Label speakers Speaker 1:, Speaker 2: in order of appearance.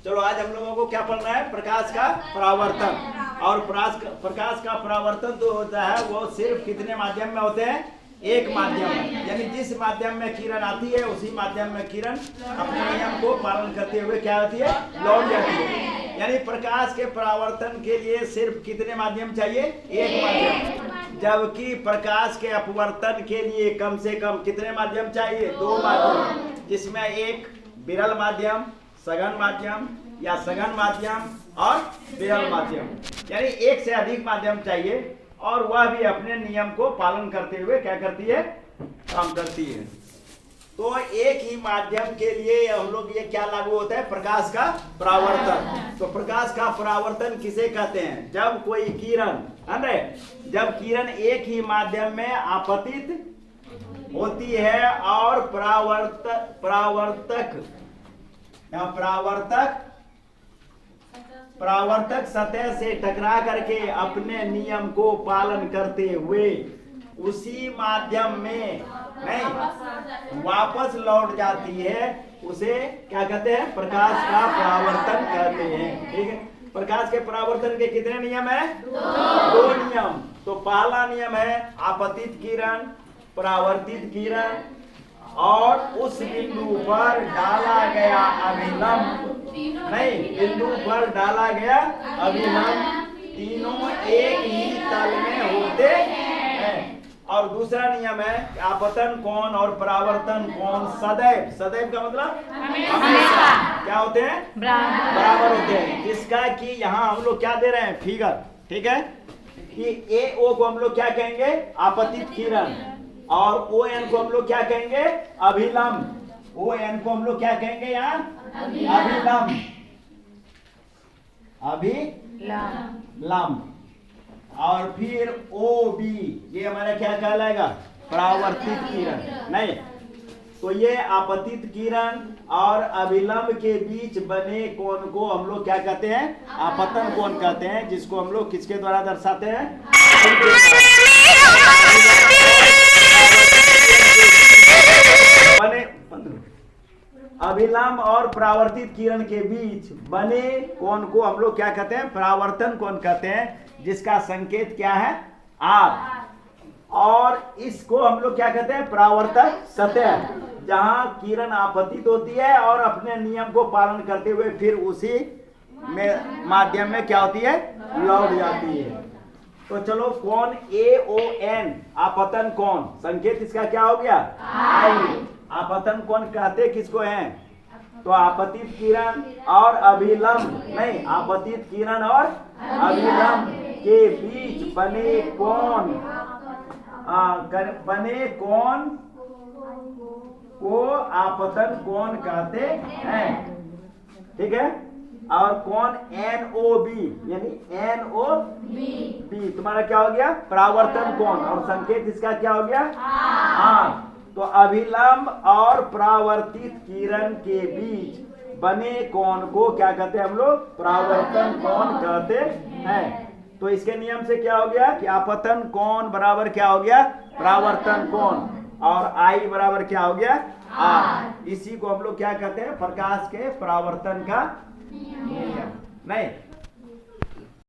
Speaker 1: चलो आज हम लोगों को क्या पढ़ना है, प्रकाश का परावर्तन। और प्रकाश का परावर्तन तो होता है वो सिर्फ कितने माध्यम में होते हैं, एक माध्यम में। यानी जिस माध्यम में किरण आती है उसी माध्यम में किरण अपने नियम को पालन करते हुए क्या होती है, लौट जाती है। यानी प्रकाश के परावर्तन के लिए सिर्फ कितने माध्यम चाहिए, एक माध्यम। जबकि प्रकाश के अपवर्तन के लिए कम से कम कितने माध्यम चाहिए, दो माध्यम, जिसमें एक विरल माध्यम, सघन माध्यम या सघन माध्यम और विरल माध्यम, यानी एक से अधिक माध्यम चाहिए। और वह भी अपने नियम को पालन करते हुए क्या करती है, काम करती है। तो एक ही माध्यम के लिए हम लोग ये क्या लागू होता है, प्रकाश का परावर्तन। तो प्रकाश का परावर्तन किसे कहते हैं, जब कोई किरण जब किरण एक ही माध्यम में आपतित होती है और परावर्तक सतह से टकरा करके अपने नियम को पालन करते हुए उसी माध्यम में नहीं वापस लौट जाती है, उसे क्या कहते हैं, प्रकाश का परावर्तन कहते हैं। ठीक है, प्रकाश के परावर्तन के कितने नियम है, दो नियम। तो पहला नियम है आपतित किरण, परावर्तित किरण और उस बिंदु पर डाला गया अभिलंब बिंदु पर डाला गया अभिलंब तीनों एक ही तल में होते हैं। और दूसरा नियम है आपतन कोण और परावर्तन कोण सदैव का मतलब हमेशा क्या होते हैं, बराबर होते हैं। जिसका कि यहाँ हम लोग क्या दे रहे हैं, फिगर। ठीक है, कि ए ओ को हम लोग क्या कहेंगे, आपतित किरण, और ओ एन को हम लोग क्या कहेंगे, अभिलंब। ओ एन को हम लोग क्या कहेंगे, यहाँ अभिलंब। और फिर ओ बी, ये हमारा क्या कहलाएगा, परावर्तित किरण। नहीं, तो ये आपतित किरण और अभिलंब के बीच बने कोण को हम लोग क्या कहते हैं, आपतन कोण कहते हैं, जिसको हम लोग किसके द्वारा दर्शाते हैं, अभिलंब और परावर्तित किरण के बीच बने कोण को हम लोग क्या कहते हैं, परावर्तन कोण कहते हैं, जिसका संकेत क्या है, आर। और इसको हम लोग क्या कहते हैं, परावर्तक सतह, जहां किरण आपतित होती है और अपने नियम को पालन करते हुए फिर उसी में माध्यम में क्या होती है, लौट जाती है। तो चलो कोण AON आपतन कोण, संकेत इसका क्या हो गया, आई। आपतन कोण कहते किसको हैं, तो आपतित किरण और अभिलंब आपतित किरण और अभिलंब के बीच बने कोण को आपतन कोण कहते हैं। ठीक है, और कोण NOB यानी NOB तुम्हारा क्या हो गया, परावर्तन कोण, और संकेत इसका क्या हो गया, आर। तो अभिलंब और परावर्तित किरण के बीच बने कोण को क्या कहते हैं हम लोग, परावर्तन कोण कहते हैं। तो इसके नियम से क्या हो गया कि आपतन कोण बराबर क्या हो गया, परावर्तन कोण, और आई बराबर क्या हो गया, आर। इसी को हम लोग क्या कहते हैं, प्रकाश के परावर्तन का नियम। नहीं,